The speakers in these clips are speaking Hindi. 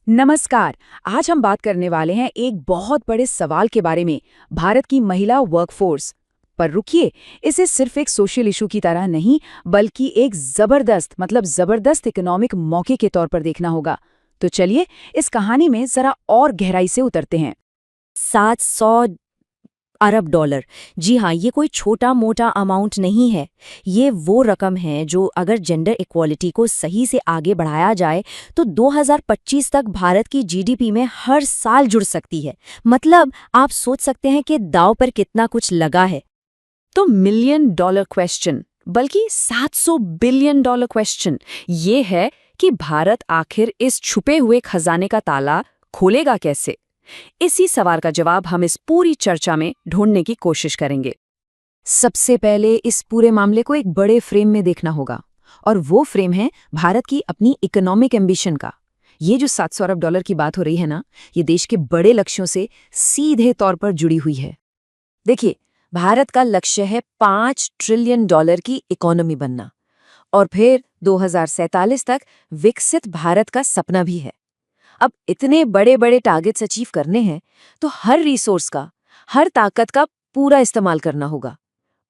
नमस्कार। आज हम बात करने वाले हैं एक बहुत बड़े सवाल के बारे में, भारत की महिला वर्कफोर्स। पर रुकिए, इसे सिर्फ एक सोशल इशू की तरह नहीं, बल्कि एक जबरदस्त इकोनॉमिक मौके के तौर पर देखना होगा। तो चलिए इस कहानी में जरा और गहराई से उतरते हैं। 700 अरब डॉलर। जी हाँ, ये कोई छोटा मोटा अमाउंट नहीं है। ये वो रकम है जो अगर जेंडर इक्वालिटी को सही से आगे बढ़ाया जाए तो 2025 तक भारत की जीडीपी में हर साल जुड़ सकती है। मतलब आप सोच सकते हैं कि दांव पर कितना कुछ लगा है। तो मिलियन डॉलर क्वेश्चन, बल्कि 700 बिलियन डॉलर क्वेश्चन, ये है कि भारत आखिर इस छुपे हुए खजाने का ताला खोलेगा कैसे। इसी सवाल का जवाब हम इस पूरी चर्चा में ढूंढने की कोशिश करेंगे। सबसे पहले इस पूरे मामले को एक बड़े फ्रेम में देखना होगा, और वो फ्रेम है भारत की अपनी इकोनॉमिक एम्बिशन का। ये जो 700 अरब डॉलर की बात हो रही है ना, ये देश के बड़े लक्ष्यों से सीधे तौर पर जुड़ी हुई है। देखिए, भारत का लक्ष्य है 5 ट्रिलियन डॉलर की इकोनॉमी बनना, और फिर 2047 तक विकसित भारत का सपना भी है। अब इतने बड़े बड़े टारगेट्स अचीव करने हैं तो हर रिसोर्स का, हर ताकत का पूरा इस्तेमाल करना होगा।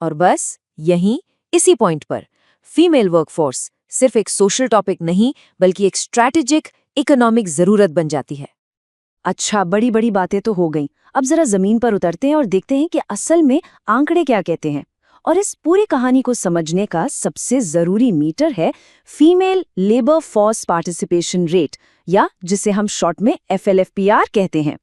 और बस यहीं, इसी पॉइंट पर फीमेल वर्कफोर्स सिर्फ एक सोशल टॉपिक नहीं, बल्कि एक स्ट्रैटेजिक इकोनॉमिक जरूरत बन जाती है। अच्छा, बड़ी बड़ी बातें तो हो गईं। अब जरा जमीन पर उतरते हैं और देखते हैं कि असल में आंकड़े क्या कहते हैं। और इस पूरी कहानी को समझने का सबसे जरूरी मीटर है female labour force participation rate, या जिसे हम शॉर्ट में FLFPR कहते हैं।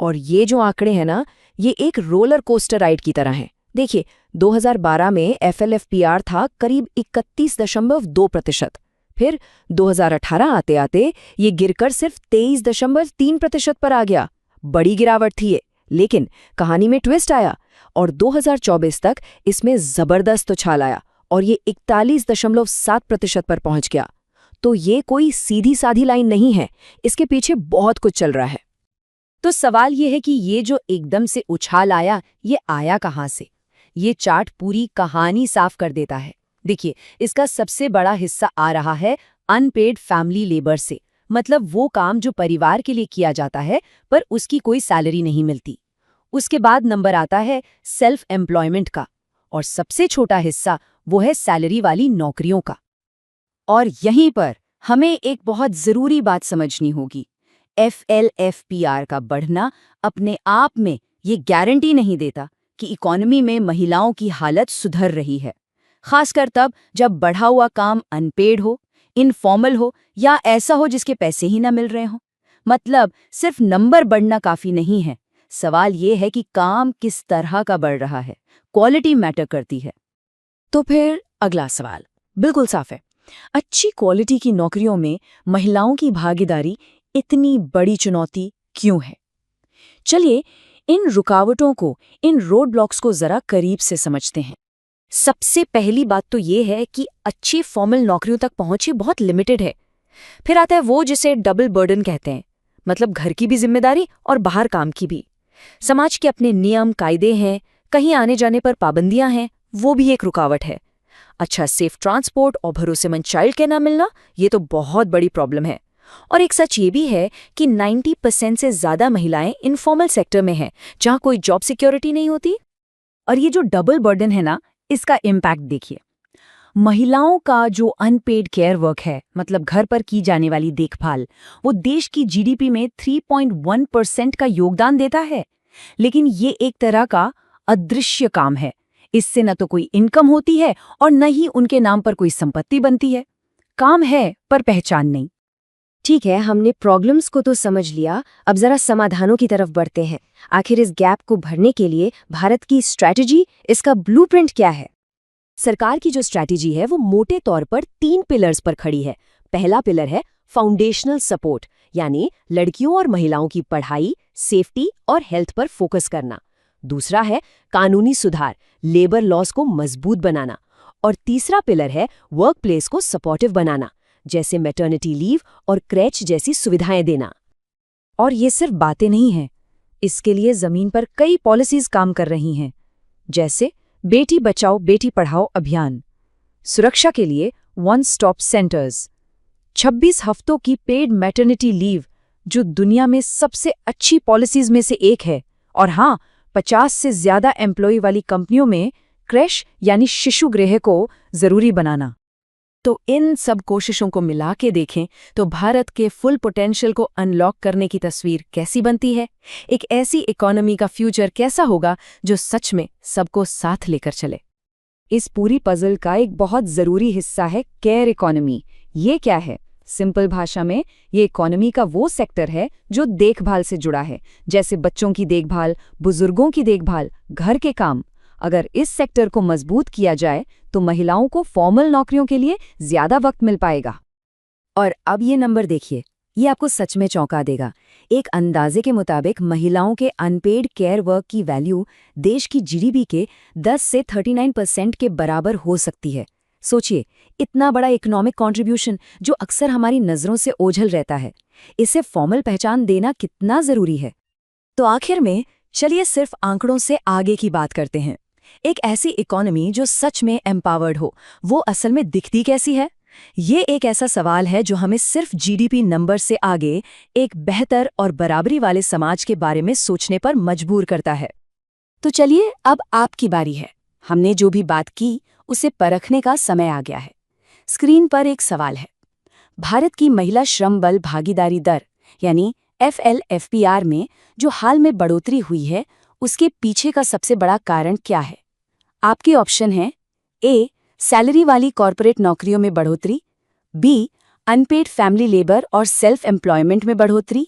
और ये जो आंकड़े हैं ना, ये एक रोलर कोस्टर राइड की तरह हैं। देखिए, 2012 में FLFPR था करीब 31.2%। फिर 2018 आते आते ये गिरकर सिर्फ 23.3% पर आ गया। बड़ी गिरावट थी ये, लेकिन कहानी में ट्विस्ट आया और 2024 तक इसमें जबरदस्त उछाल आया और ये 41.7% पर पहुंच गया। तो ये कोई सीधी साधी लाइन नहीं है, इसके पीछे बहुत कुछ चल रहा है। तो सवाल ये है कि ये जो एकदम से उछाल आया, ये आया कहाँ से? ये चार्ट पूरी कहानी साफ कर देता है। देखिए, इसका सबसे बड़ा हिस्सा आ रहा है अनपेड फैमिली लेबर से, मतलब वो काम जो परिवार के लिए किया जाता है पर उसकी कोई सैलरी नहीं मिलती। उसके बाद नंबर आता है सेल्फ एम्प्लॉयमेंट का, और सबसे छोटा हिस्सा वो है सैलरी वाली नौकरियों का। और यहीं पर हमें एक बहुत जरूरी बात समझनी होगी। FLFPR का बढ़ना अपने आप में ये गारंटी नहीं देता कि इकोनॉमी में महिलाओं की हालत सुधर रही है, खासकर तब जब बढ़ा हुआ काम अनपेड हो, इनफॉर्मल हो, या ऐसा हो जिसके पैसे ही ना मिल रहे हों। मतलब सिर्फ नंबर बढ़ना काफी नहीं है। सवाल ये है कि काम किस तरह का बढ़ रहा है, क्वालिटी मैटर करती है। तो फिर अगला सवाल बिल्कुल साफ है। अच्छी क्वालिटी की नौकरियों में महिलाओं की भागीदारी इतनी बड़ी चुनौती क्यों है? चलिए इन रुकावटों को, इन रोड ब्लॉक्स को जरा करीब से समझते हैं। सबसे पहली बात तो ये है कि अच्छी फॉर्मल नौकरियों तक पहुंच बहुत लिमिटेड है। फिर आता है वो जिसे डबल बर्डन कहते हैं, मतलब घर की भी जिम्मेदारी और बाहर काम की भी। समाज के अपने नियम कायदे हैं, कहीं आने जाने पर पाबंदियां हैं, वो भी एक रुकावट है। अच्छा, सेफ ट्रांसपोर्ट और भरोसेमंद चाइल्ड केयर ना मिलना, ये तो बहुत बड़ी प्रॉब्लम है। और एक सच ये भी है कि 90% से ज्यादा महिलाएं इनफॉर्मल सेक्टर में हैं, जहां कोई जॉब सिक्योरिटी नहीं होती। और ये जो डबल बर्डन है ना, इसका इम्पैक्ट देखिए। महिलाओं का जो अनपेड केयर वर्क है, मतलब घर पर की जाने वाली देखभाल, वो देश की जीडीपी में 3.1% का योगदान देता है। लेकिन ये एक तरह का अदृश्य काम है। इससे न तो कोई इनकम होती है और न ही उनके नाम पर कोई संपत्ति बनती है। काम है पर पहचान नहीं। ठीक है, हमने प्रॉब्लम्स को तो समझ लिया, अब जरा समाधानों की तरफ बढ़ते हैं। आखिर इस गैप को भरने के लिए भारत की स्ट्रैटेजी, इसका ब्लूप्रिंट क्या है? सरकार की जो स्ट्रैटेजी है वो मोटे तौर पर 3 पिलर्स पर खड़ी है। पहला पिलर है फाउंडेशनल सपोर्ट, यानी लड़कियों और महिलाओं की पढ़ाई, सेफ्टी और हेल्थ पर फोकस करना। दूसरा है कानूनी सुधार, लेबर लॉज को मजबूत बनाना। और तीसरा पिलर है वर्कप्लेस को सपोर्टिव बनाना, जैसे मैटरनिटी लीव और क्रैच जैसी सुविधाएं देना। और ये सिर्फ बातें नहीं हैं, इसके लिए जमीन पर कई पॉलिसीज काम कर रही हैं, जैसे बेटी बचाओ बेटी पढ़ाओ अभियान, सुरक्षा के लिए वन स्टॉप सेंटर्स, 26 हफ्तों की पेड मैटरनिटी लीव जो दुनिया में सबसे अच्छी पॉलिसीज में से एक है। और हाँ, 50 से ज्यादा एम्प्लॉय वाली कंपनियों में क्रैश यानी शिशु गृह को जरूरी बनाना। तो इन सब कोशिशों को मिला के देखें तो भारत के फुल पोटेंशियल को अनलॉक करने की तस्वीर कैसी बनती है। एक ऐसी इकोनॉमी का फ्यूचर कैसा होगा जो सच में सबको साथ लेकर चले। इस पूरी पजल का एक बहुत ज़रूरी हिस्सा है केयर इकोनॉमी। ये क्या है? सिंपल भाषा में ये इकोनॉमी का वो सेक्टर है जो देखभाल से जुड़ा है, जैसे बच्चों की देखभाल, बुजुर्गों की देखभाल, घर के काम। अगर इस सेक्टर को मजबूत किया जाए तो महिलाओं को फॉर्मल नौकरियों के लिए ज्यादा वक्त मिल पाएगा। और अब ये नंबर देखिए, ये आपको सच में चौंका देगा। एक अंदाजे के मुताबिक महिलाओं के अनपेड केयर वर्क की वैल्यू देश की जीडीपी के 10 से 39% के बराबर हो सकती है। सोचिए, इतना बड़ा इकोनॉमिक कंट्रीब्यूशन जो अक्सर हमारी नज़रों से ओझल रहता है, इसे फॉर्मल पहचान देना कितना ज़रूरी है। तो आखिर में चलिए सिर्फ आंकड़ों से आगे की बात करते हैं। एक ऐसी इकोनॉमी जो सच में एम्पावर्ड हो, वो असल में दिखती कैसी है? ये एक ऐसा सवाल है जो हमें सिर्फ जीडीपी नंबर से आगे एक बेहतर और बराबरी वाले समाज के बारे में सोचने पर मजबूर करता है। तो चलिए, अब आपकी बारी है। हमने जो भी बात की उसे परखने का समय आ गया है। स्क्रीन पर एक सवाल है। भारत की महिला श्रम बल भागीदारी दर यानी FLFPR में जो हाल में बढ़ोतरी हुई है, उसके पीछे का सबसे बड़ा कारण क्या है? आपके ऑप्शन हैं: ए, सैलरी वाली कॉरपोरेट नौकरियों में बढ़ोतरी, बी, अनपेड फैमिली लेबर और सेल्फ एम्प्लॉयमेंट में बढ़ोतरी,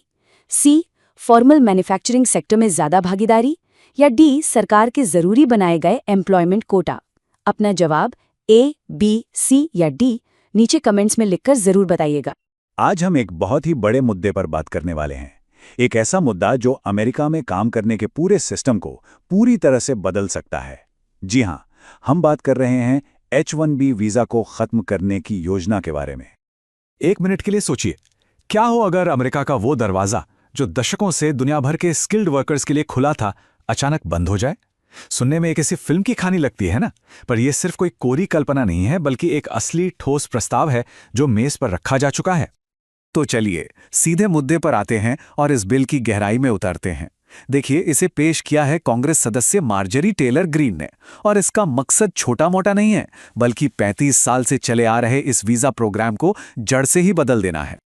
सी, फॉर्मल मैन्युफैक्चरिंग सेक्टर में ज्यादा भागीदारी, या डी, सरकार के जरूरी बनाए गए एम्प्लॉयमेंट कोटा। अपना जवाब ए, बी, सी या डी नीचे कमेंट्स में लिखकर जरूर बताइएगा। आज हम एक बहुत ही बड़े मुद्दे पर बात करने वाले हैं। एक ऐसा मुद्दा जो अमेरिका में काम करने के पूरे सिस्टम को पूरी तरह से बदल सकता है। जी हां, हम बात कर रहे हैं H-1B वीजा को खत्म करने की योजना के बारे में। एक मिनट के लिए सोचिए, क्या हो अगर अमेरिका का वो दरवाजा जो दशकों से दुनिया भर के स्किल्ड वर्कर्स के लिए खुला था, अचानक बंद हो जाए? सुनने में किसी फिल्म की कहानी लगती है ना, पर यह सिर्फ कोई कोरी कल्पना नहीं है, बल्कि एक असली ठोस प्रस्ताव है जो मेज पर रखा जा चुका है। तो चलिए सीधे मुद्दे पर आते हैं और इस बिल की गहराई में उतरते हैं। देखिए, इसे पेश किया है कांग्रेस सदस्य मार्जरी टेलर ग्रीन ने, और इसका मकसद छोटा मोटा नहीं है, बल्कि 35 साल से चले आ रहे इस वीजा प्रोग्राम को जड़ से ही बदल देना है।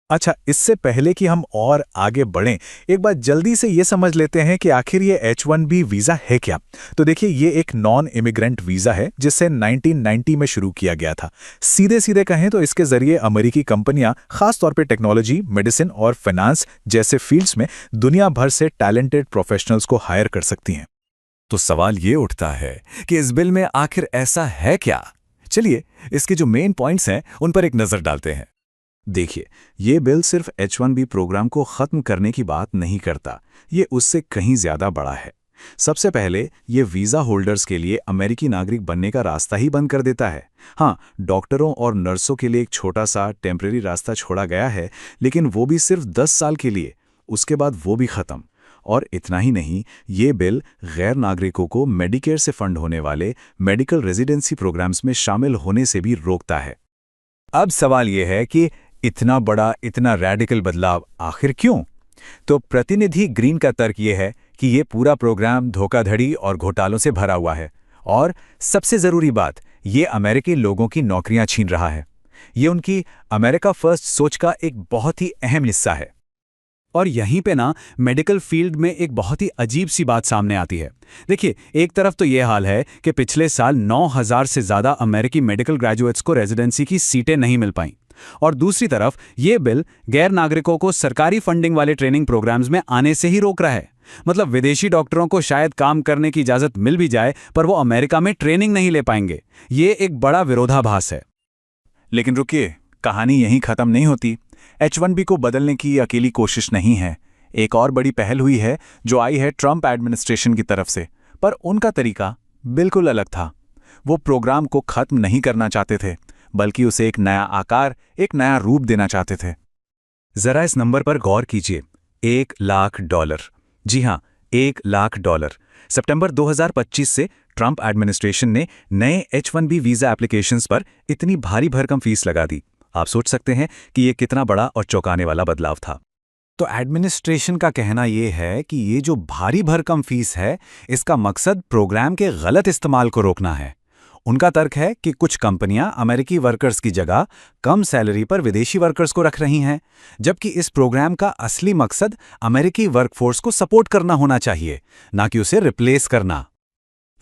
अच्छा, इससे पहले कि हम और आगे बढ़ें, एक बार जल्दी से ये समझ लेते हैं कि आखिर ये H-1B वीज़ा है क्या। तो देखिए, ये एक नॉन इमिग्रेंट वीज़ा है जिसे 1990 में शुरू किया गया था। सीधे सीधे कहें तो इसके जरिए अमेरिकी कंपनियां खासतौर पे टेक्नोलॉजी, मेडिसिन और फाइनेंस जैसे फील्ड्स में दुनिया भर से टैलेंटेड प्रोफेशनल्स को हायर कर सकती हैं। तो सवाल ये उठता है कि इस बिल में आखिर ऐसा है क्या? चलिए इसके जो मेन पॉइंट्स हैं उन पर एक नज़र डालते हैं। देखिए, ये बिल सिर्फ H-1B प्रोग्राम को खत्म करने की बात नहीं करता, ये उससे कहीं ज्यादा बड़ा है। सबसे पहले ये वीज़ा होल्डर्स के लिए अमेरिकी नागरिक बनने का रास्ता ही बंद कर देता है। हाँ, डॉक्टरों और नर्सों के लिए एक छोटा सा टेम्परेरी रास्ता छोड़ा गया है, लेकिन वो भी सिर्फ 10 साल के लिए, उसके बाद वो भी खत्म। और इतना ही नहीं, ये बिल गैर नागरिकों को मेडिकेयर से फंड होने वाले मेडिकल रेजिडेंसी प्रोग्राम्स में शामिल होने से भी रोकता है। अब सवाल ये है कि इतना बड़ा, इतना रैडिकल बदलाव आखिर क्यों? तो प्रतिनिधि ग्रीन का तर्क ये है कि ये पूरा प्रोग्राम धोखाधड़ी और घोटालों से भरा हुआ है, और सबसे जरूरी बात, ये अमेरिकी लोगों की नौकरियां छीन रहा है। ये उनकी अमेरिका फर्स्ट सोच का एक बहुत ही अहम हिस्सा है। और यहीं पे ना मेडिकल फील्ड में एक बहुत ही अजीब सी बात सामने आती है। देखिए, एक तरफ तो ये हाल है कि पिछले साल 9,000 से ज़्यादा अमेरिकी मेडिकल ग्रेजुएट्स को रेजिडेंसी की सीटें नहीं मिल पाईं, और दूसरी तरफ ये बिल गैर नागरिकों को सरकारी फंडिंग वाले ट्रेनिंग प्रोग्राम्स में आने से ही रोक रहा है। मतलब विदेशी डॉक्टरों को शायद काम करने की इजाज़त मिल भी जाए, पर वो अमेरिका में ट्रेनिंग नहीं ले पाएंगे। ये एक बड़ा विरोधाभास है। लेकिन रुकिए, कहानी यहीं खत्म नहीं होती। H-1B को बदलने की अकेली कोशिश नहीं है। एक और बड़ी पहल हुई है जो आई है ट्रंप एडमिनिस्ट्रेशन की तरफ से, पर उनका तरीका बिल्कुल अलग था। वो प्रोग्राम को खत्म नहीं करना चाहते थे, बल्कि उसे एक नया आकार, एक नया रूप देना चाहते थे। जरा इस नंबर पर गौर कीजिए, $1,00,000। जी हां, $1,00,000। सितंबर 2025 से ट्रंप एडमिनिस्ट्रेशन ने नए H-1B वीज़ा एप्लीकेशंस पर इतनी भारी भरकम फीस लगा दी। आप सोच सकते हैं कि ये कितना बड़ा और चौंकाने वाला बदलाव था। तो एडमिनिस्ट्रेशन का कहना ये है कि ये जो भारी भरकम फीस है, इसका मकसद प्रोग्राम के गलत इस्तेमाल को रोकना है। उनका तर्क है कि कुछ कंपनियां अमेरिकी वर्कर्स की जगह कम सैलरी पर विदेशी वर्कर्स को रख रही हैं, जबकि इस प्रोग्राम का असली मकसद अमेरिकी वर्कफोर्स को सपोर्ट करना होना चाहिए, ना कि उसे रिप्लेस करना।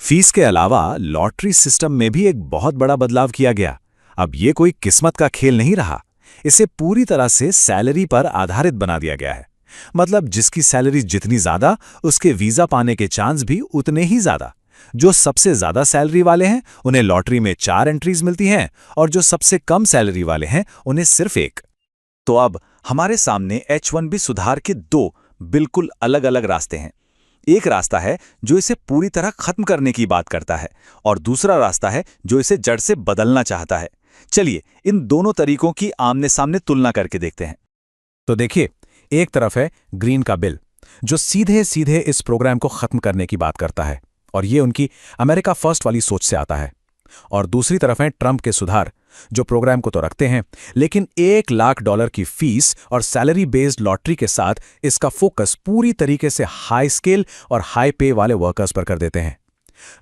फीस के अलावा लॉटरी सिस्टम में भी एक बहुत बड़ा बदलाव किया गया। अब ये कोई किस्मत का खेल नहीं रहा, इसे पूरी तरह से सैलरी पर आधारित बना दिया गया है। मतलब जिसकी सैलरी जितनी ज्यादा, उसके वीजा पाने के चांस भी उतने ही ज्यादा। जो सबसे ज्यादा सैलरी वाले हैं उन्हें लॉटरी में 4 एंट्रीज मिलती हैं, और जो सबसे कम सैलरी वाले हैं उन्हें सिर्फ 1। तो अब हमारे सामने H-1B सुधार के 2 बिल्कुल अलग अलग रास्ते हैं। एक रास्ता है जो इसे पूरी तरह खत्म करने की बात करता है, और दूसरा रास्ता है जो इसे जड़ से बदलना चाहता है। चलिए इन दोनों तरीकों की आमने सामने तुलना करके देखते हैं। तो देखिए, एक तरफ है ग्रीन का बिल, जो सीधे सीधे इस प्रोग्राम को खत्म करने की बात करता है, और ये उनकी अमेरिका फर्स्ट वाली सोच से आता है। और दूसरी तरफ है ट्रंप के सुधार, जो प्रोग्राम को तो रखते हैं, लेकिन $1 लाख की फीस और सैलरी बेस्ड लॉटरी के साथ इसका फोकस पूरी तरीके से हाई स्केल और हाई पे वाले वर्कर्स पर कर देते हैं।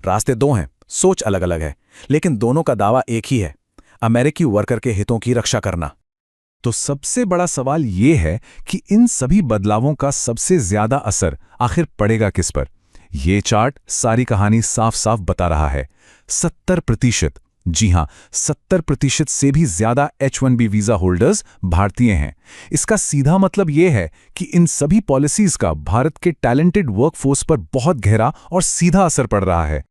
रास्ते 2 हैं, सोच अलग अलग है, लेकिन दोनों का दावा एक ही है, अमेरिकी वर्कर के हितों की रक्षा करना। तो सबसे बड़ा सवाल ये है कि इन सभी बदलावों का सबसे ज्यादा असर आखिर पड़ेगा किस पर? ये चार्ट सारी कहानी साफ साफ बता रहा है। 70%, जी हां, 70% से भी ज्यादा H-1B वीजा होल्डर्स भारतीय हैं। इसका सीधा मतलब यह है कि इन सभी पॉलिसीज का भारत के टैलेंटेड वर्कफोर्स पर बहुत गहरा और सीधा असर पड़ रहा है।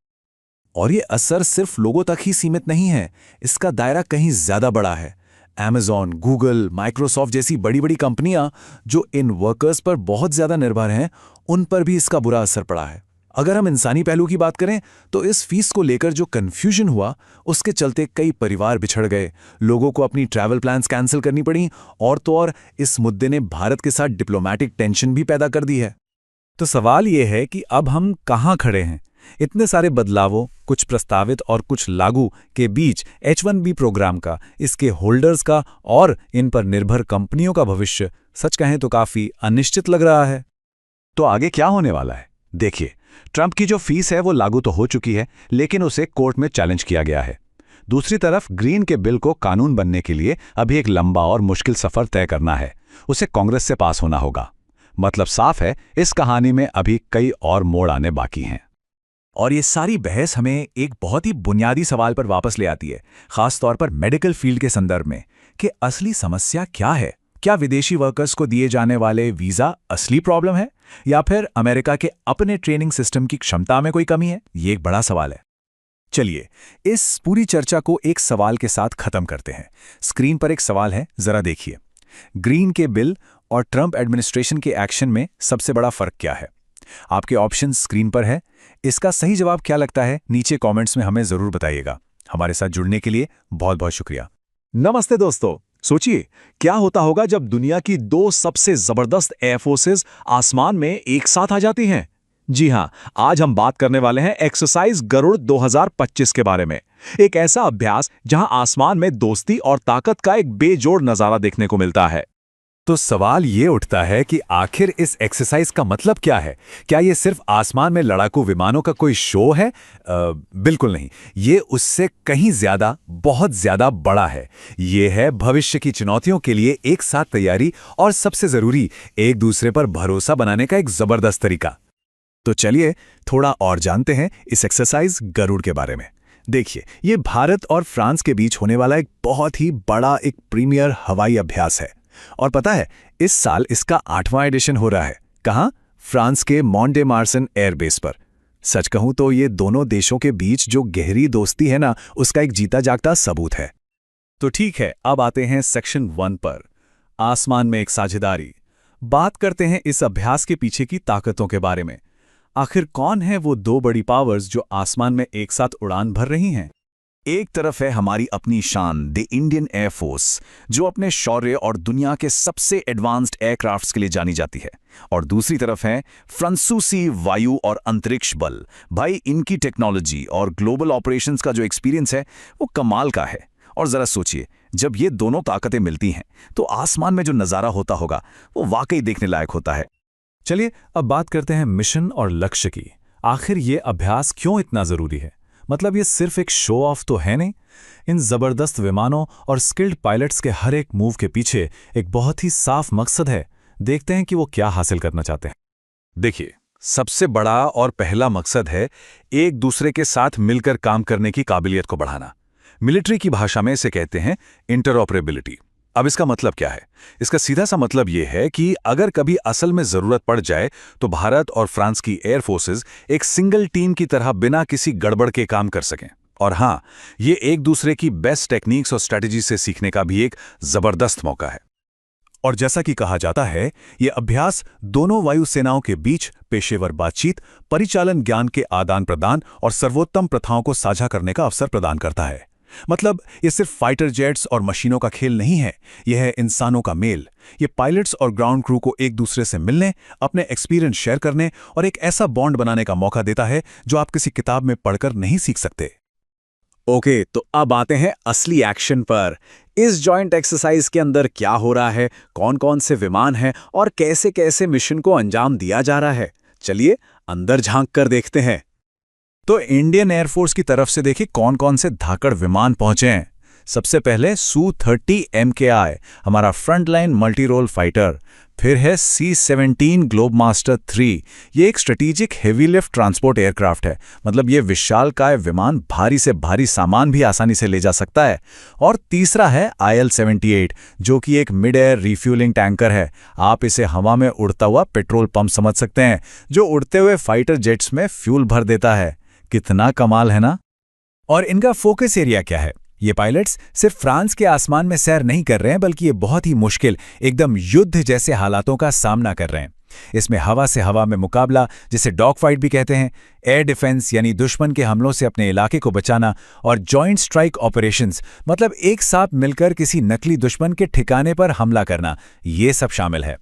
और ये असर सिर्फ लोगों तक ही सीमित नहीं है, इसका दायरा कहीं ज्यादा बड़ा है। Amazon, गूगल, माइक्रोसॉफ्ट जैसी बड़ी बड़ी कंपनियां जो इन वर्कर्स पर बहुत ज्यादा निर्भर हैं, उन पर भी इसका बुरा असर पड़ा है। अगर हम इंसानी पहलू की बात करें तो इस फीस को लेकर जो कन्फ्यूजन हुआ, उसके चलते कई परिवार बिछड़ गए, लोगों को अपनी ट्रैवल प्लान्स कैंसिल करनी पड़ी, और तो और इस मुद्दे ने भारत के साथ डिप्लोमैटिक टेंशन भी पैदा कर दी है। तो सवाल यह है कि अब हम कहां खड़े हैं? इतने सारे बदलावों, कुछ प्रस्तावित और कुछ लागू के बीच H-1B प्रोग्राम का, इसके होल्डर्स का और इन पर निर्भर कंपनियों का भविष्य सच कहें तो काफी अनिश्चित लग रहा है। तो आगे क्या होने वाला है? देखिए, ट्रंप की जो फीस है वो लागू तो हो चुकी है, लेकिन उसे कोर्ट में चैलेंज किया गया है। दूसरी तरफ ग्रीन के बिल को कानून बनने के लिए अभी एक लंबा और मुश्किल सफर तय करना है, उसे कांग्रेस से पास होना होगा। मतलब साफ है, इस कहानी में अभी कई और मोड़ आने बाकी हैं। और ये सारी बहस हमें एक बहुत ही बुनियादी सवाल पर वापस ले आती है, खास तौर पर मेडिकल फील्ड के संदर्भ में, कि असली समस्या क्या है? क्या विदेशी वर्कर्स को दिए जाने वाले वीजा असली प्रॉब्लम है, या फिर अमेरिका के अपने ट्रेनिंग सिस्टम की क्षमता में कोई कमी है? ये एक बड़ा सवाल है। चलिए इस पूरी चर्चा को एक सवाल के साथ खत्म करते हैं। स्क्रीन पर एक सवाल है, जरा देखिए। ग्रीन के बिल और ट्रंप एडमिनिस्ट्रेशन के एक्शन में सबसे बड़ा फर्क क्या है? आपके ऑप्शन स्क्रीन पर है। इसका सही जवाब क्या लगता है, नीचे कमेंट्स में हमें जरूर बताइएगा। हमारे साथ जुड़ने के लिए बहुत बहुत शुक्रिया। नमस्ते दोस्तों। सोचिए क्या होता होगा जब दुनिया की 2 सबसे जबरदस्त एयर फोर्सेस आसमान में एक साथ आ जाती हैं। जी हां, आज हम बात करने वाले हैं एक्सरसाइज गरुड़ 2025 के बारे में। एक ऐसा अभ्यास जहां आसमान में दोस्ती और ताकत का एक बेजोड़ नजारा देखने को मिलता है। तो सवाल ये उठता है कि आखिर इस एक्सरसाइज का मतलब क्या है? क्या ये सिर्फ आसमान में लड़ाकू विमानों का कोई शो है? बिल्कुल नहीं, ये उससे कहीं ज्यादा, बहुत ज्यादा बड़ा है। ये है भविष्य की चुनौतियों के लिए एक साथ तैयारी, और सबसे जरूरी, एक दूसरे पर भरोसा बनाने का एक जबरदस्त तरीका। तो चलिए थोड़ा और जानते हैं इस एक्सरसाइज गरुड़ के बारे में। देखिए, ये भारत और फ्रांस के बीच होने वाला एक बहुत ही बड़ा, एक प्रीमियर हवाई अभ्यास है। और पता है, इस साल इसका 8वां एडिशन हो रहा है। कहाँ? फ्रांस के मॉन्टे मार्सन एयरबेस पर। सच कहूं तो ये दोनों देशों के बीच जो गहरी दोस्ती है ना, उसका एक जीता जागता सबूत है। तो ठीक है, अब आते हैं सेक्शन 1 पर, आसमान में एक साझेदारी। बात करते हैं इस अभ्यास के पीछे की ताकतों के बारे में। आखिर कौन है वो 2 बड़ी पावर्स जो आसमान में एक साथ उड़ान भर रही हैं? एक तरफ है हमारी अपनी शान, द इंडियन एयरफोर्स, जो अपने शौर्य और दुनिया के सबसे एडवांस्ड एयरक्राफ्ट्स के लिए जानी जाती है। और दूसरी तरफ है फ्रांसीसी वायु और अंतरिक्ष बल। भाई, इनकी टेक्नोलॉजी और ग्लोबल ऑपरेशंस का जो एक्सपीरियंस है वो कमाल का है। और जरा सोचिए, जब ये दोनों ताकतें मिलती हैं तो आसमान में जो नज़ारा होता होगा वो वाकई देखने लायक होता है। चलिए अब बात करते हैं मिशन और लक्ष्य की। आखिर ये अभ्यास क्यों इतना जरूरी है? मतलब ये सिर्फ एक शो ऑफ तो है नहीं। इन जबरदस्त विमानों और स्किल्ड पायलट्स के हर एक मूव के पीछे एक बहुत ही साफ मकसद है। देखते हैं कि वो क्या हासिल करना चाहते हैं। देखिए, सबसे बड़ा और पहला मकसद है एक दूसरे के साथ मिलकर काम करने की काबिलियत को बढ़ाना। मिलिट्री की भाषा में इसे कहते हैं इंटरऑपरेबिलिटी। अब इसका मतलब क्या है? इसका सीधा सा मतलब यह है कि अगर कभी असल में जरूरत पड़ जाए तो भारत और फ्रांस की एयर फोर्सेस एक सिंगल टीम की तरह बिना किसी गड़बड़ के काम कर सकें। और हाँ, ये एक दूसरे की बेस्ट टेक्निक्स और स्ट्रेटजी से सीखने का भी एक जबरदस्त मौका है। और जैसा कि कहा जाता है, ये अभ्यास दोनों वायुसेनाओं के बीच पेशेवर बातचीत, परिचालन ज्ञान के आदान प्रदान और सर्वोत्तम प्रथाओं को साझा करने का अवसर प्रदान करता है। मतलब ये सिर्फ फाइटर जेट्स और मशीनों का खेल नहीं है, यह है इंसानों का मेल। ये पायलट्स और ग्राउंड क्रू को एक दूसरे से मिलने, अपने एक्सपीरियंस शेयर करने और एक ऐसा बॉन्ड बनाने का मौका देता है जो आप किसी किताब में पढ़कर नहीं सीख सकते। ओके, तो अब आते हैं असली एक्शन पर। इस जॉइंट एक्सरसाइज के अंदर क्या हो रहा है, कौन कौन से विमान हैं और कैसे कैसे मिशन को अंजाम दिया जा रहा है, चलिए अंदर झांक कर देखते हैं। तो इंडियन एयरफोर्स की तरफ से देखिए कौन कौन से धाकड़ विमान पहुंचे हैं। सबसे पहले Su-30 MKI, हमारा फ्रंटलाइन मल्टी रोल फाइटर। फिर है C-17 ग्लोबमास्टर 3, ये एक strategic heavy lift transport aircraft है। मतलब ये विशालकाय विमान भारी से भारी सामान भी आसानी से ले जा सकता है। और तीसरा है IL-78, जो कि एक मिड एयर रिफ्यूलिंग टैंकर है। आप इसे हवा में उड़ता हुआ पेट्रोल पंप समझ सकते हैं, जो उड़ते हुए फाइटर जेट्स में फ्यूल भर देता है। कितना कमाल है ना। और इनका फोकस एरिया क्या है? ये पायलट्स सिर्फ फ्रांस के आसमान में सैर नहीं कर रहे हैं, बल्कि ये बहुत ही मुश्किल, एकदम युद्ध जैसे हालातों का सामना कर रहे हैं। इसमें हवा से हवा में मुकाबला, जिसे डॉग फाइट भी कहते हैं, एयर डिफेंस यानी दुश्मन के हमलों से अपने इलाके को बचाना, और जॉइंट स्ट्राइक ऑपरेशंस मतलब एक साथ मिलकर किसी नकली दुश्मन के ठिकाने पर हमला करना, ये सब शामिल है।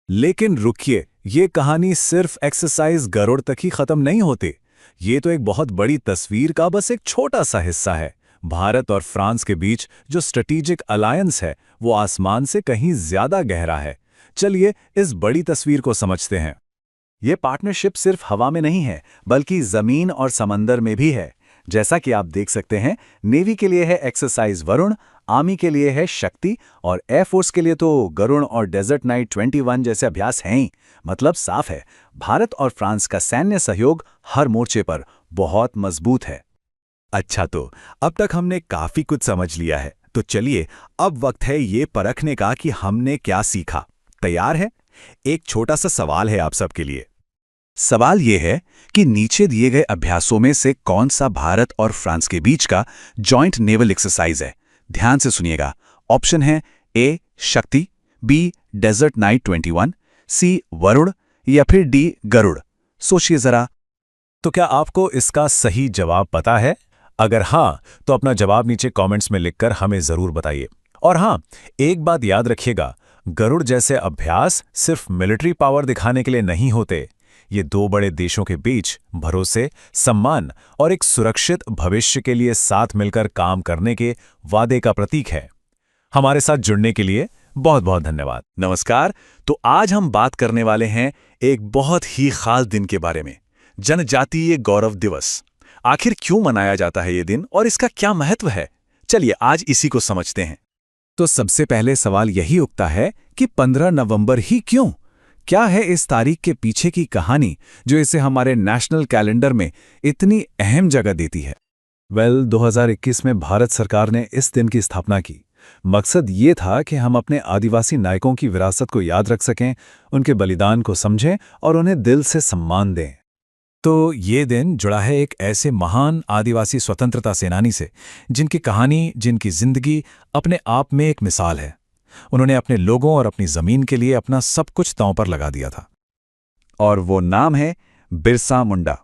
लेकिन रुकिए, ये कहानी सिर्फ एक्सरसाइज गरुड़ तक ही खत्म नहीं होती। ये तो एक बहुत बड़ी तस्वीर का बस एक छोटा सा हिस्सा है। भारत और फ्रांस के बीच जो स्ट्रेटेजिक अलायंस है वो आसमान से कहीं ज्यादा गहरा है। चलिए इस बड़ी तस्वीर को समझते हैं। ये पार्टनरशिप सिर्फ हवा में नहीं है, बल्कि जमीन और समंदर में भी है। जैसा कि आप देख सकते हैं, नेवी के लिए है एक्सरसाइज वरुण, आर्मी के लिए है शक्ति, और एयरफोर्स के लिए तो गरुण और डेजर्ट नाइट 21 जैसे अभ्यास हैं ही। मतलब साफ है, भारत और फ्रांस का सैन्य सहयोग हर मोर्चे पर बहुत मजबूत है। अच्छा, तो अब तक हमने काफी कुछ समझ लिया है, तो चलिए अब वक्त है ये परखने का कि हमने क्या सीखा। तैयार है? एक छोटा सा सवाल है आप सबके लिए। सवाल ये है कि नीचे दिए गए अभ्यासों में से कौन सा भारत और फ्रांस के बीच का जॉइंट नेवल एक्सरसाइज है? ध्यान से सुनिएगा। ऑप्शन है ए शक्ति, बी डेजर्ट नाइट 21, सी वरुण या फिर डी गरुड़। सोचिए जरा। तो क्या आपको इसका सही जवाब पता है? अगर हाँ, तो अपना जवाब नीचे कमेंट्स में लिखकर हमें जरूर बताइए। और हाँ, एक बात याद रखिएगा, गरुड़ जैसे अभ्यास सिर्फ मिलिट्री पावर दिखाने के लिए नहीं होते। ये दो बड़े देशों के बीच भरोसे, सम्मान और एक सुरक्षित भविष्य के लिए साथ मिलकर काम करने के वादे का प्रतीक है। हमारे साथ जुड़ने के लिए बहुत बहुत धन्यवाद। नमस्कार। तो आज हम बात करने वाले हैं एक बहुत ही खास दिन के बारे में, जनजातीय गौरव दिवस। आखिर क्यों मनाया जाता है ये दिन और इसका क्या महत्व है? चलिए आज इसी को समझते हैं। तो सबसे पहले सवाल यही उठता है कि 15 नवंबर ही क्यों? क्या है इस तारीख के पीछे की कहानी जो इसे हमारे नेशनल कैलेंडर में इतनी अहम जगह देती है? 2021 में भारत सरकार ने इस दिन की स्थापना की। मकसद ये था कि हम अपने आदिवासी नायकों की विरासत को याद रख सकें, उनके बलिदान को समझें और उन्हें दिल से सम्मान दें। तो ये दिन जुड़ा है एक ऐसे महान आदिवासी स्वतंत्रता सेनानी से, जिनकी कहानी, जिनकी जिंदगी अपने आप में एक मिसाल है। उन्होंने अपने लोगों और अपनी जमीन के लिए अपना सब कुछ दांव पर लगा दिया था। और वो नाम है बिरसा मुंडा।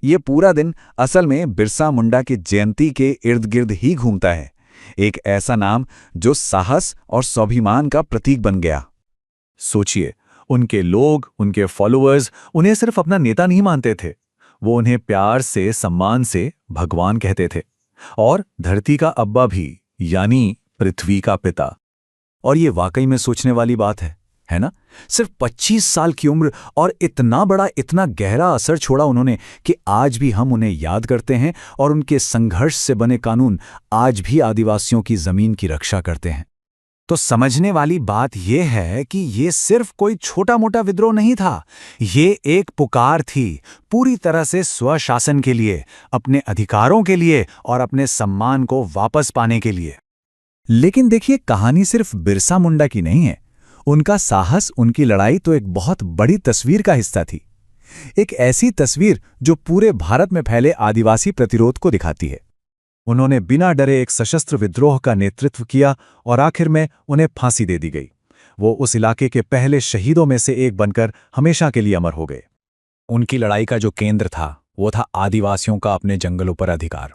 ये पूरा दिन असल में बिरसा मुंडा की जयंती के इर्द गिर्द ही घूमता है। एक ऐसा नाम जो साहस और स्वाभिमान का प्रतीक बन गया। सोचिए, उनके लोग, उनके फॉलोअर्स उन्हें सिर्फ अपना नेता नहीं मानते थे, वो उन्हें प्यार से, सम्मान से भगवान कहते थे। और धरती का अब्बा भी, यानी पृथ्वी का पिता। और ये वाकई में सोचने वाली बात है ना? सिर्फ 25 साल की उम्र और इतना बड़ा, इतना गहरा असर छोड़ा उन्होंने कि आज भी हम उन्हें याद करते हैं और उनके संघर्ष से बने कानून आज भी आदिवासियों की जमीन की रक्षा करते हैं। तो समझने वाली बात यह है कि ये सिर्फ कोई छोटा मोटा विद्रोह नहीं था, ये एक पुकार थी पूरी तरह से स्वशासन के लिए, अपने अधिकारों के लिए और अपने सम्मान को वापस पाने के लिए। लेकिन देखिए, कहानी सिर्फ बिरसा मुंडा की नहीं है। उनका साहस, उनकी लड़ाई तो एक बहुत बड़ी तस्वीर का हिस्सा थी। एक ऐसी तस्वीर जो पूरे भारत में फैले आदिवासी प्रतिरोध को दिखाती है। उन्होंने बिना डरे एक सशस्त्र विद्रोह का नेतृत्व किया और आखिर में उन्हें फांसी दे दी गई। वो उस इलाके के पहले शहीदों में से एक बनकर हमेशा के लिए अमर हो गए। उनकी लड़ाई का जो केंद्र था वो था आदिवासियों का अपने जंगलों पर अधिकार।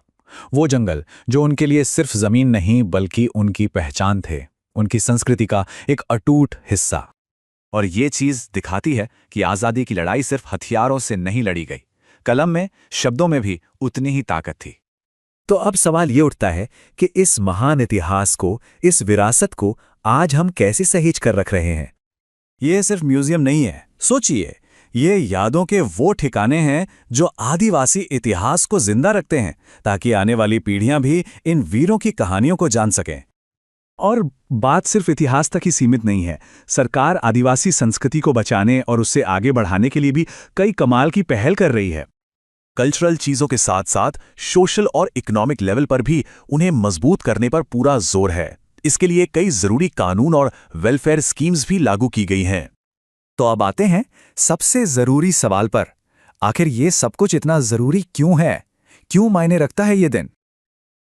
वो जंगल जो उनके लिए सिर्फ जमीन नहीं बल्कि उनकी पहचान थे, उनकी संस्कृति का एक अटूट हिस्सा। और ये चीज दिखाती है कि आजादी की लड़ाई सिर्फ हथियारों से नहीं लड़ी गई, कलम में, शब्दों में भी उतनी ही ताकत थी। तो अब सवाल ये उठता है कि इस महान इतिहास को, इस विरासत को आज हम कैसे सहेज कर रख रहे हैं? ये सिर्फ म्यूजियम नहीं है, सोचिए, ये यादों के वो ठिकाने हैं जो आदिवासी इतिहास को जिंदा रखते हैं ताकि आने वाली पीढ़ियां भी इन वीरों की कहानियों को जान सकें। और बात सिर्फ इतिहास तक ही सीमित नहीं है। सरकार आदिवासी संस्कृति को बचाने और उससे आगे बढ़ाने के लिए भी कई कमाल की पहल कर रही है। कल्चरल चीजों के साथ साथ सोशल और इकोनॉमिक लेवल पर भी उन्हें मजबूत करने पर पूरा जोर है। इसके लिए कई जरूरी कानून और वेलफेयर स्कीम्स भी लागू की गई हैं। तो अब आते हैं सबसे जरूरी सवाल पर, आखिर ये सब कुछ इतना जरूरी क्यों है? क्यों मायने रखता है ये दिन?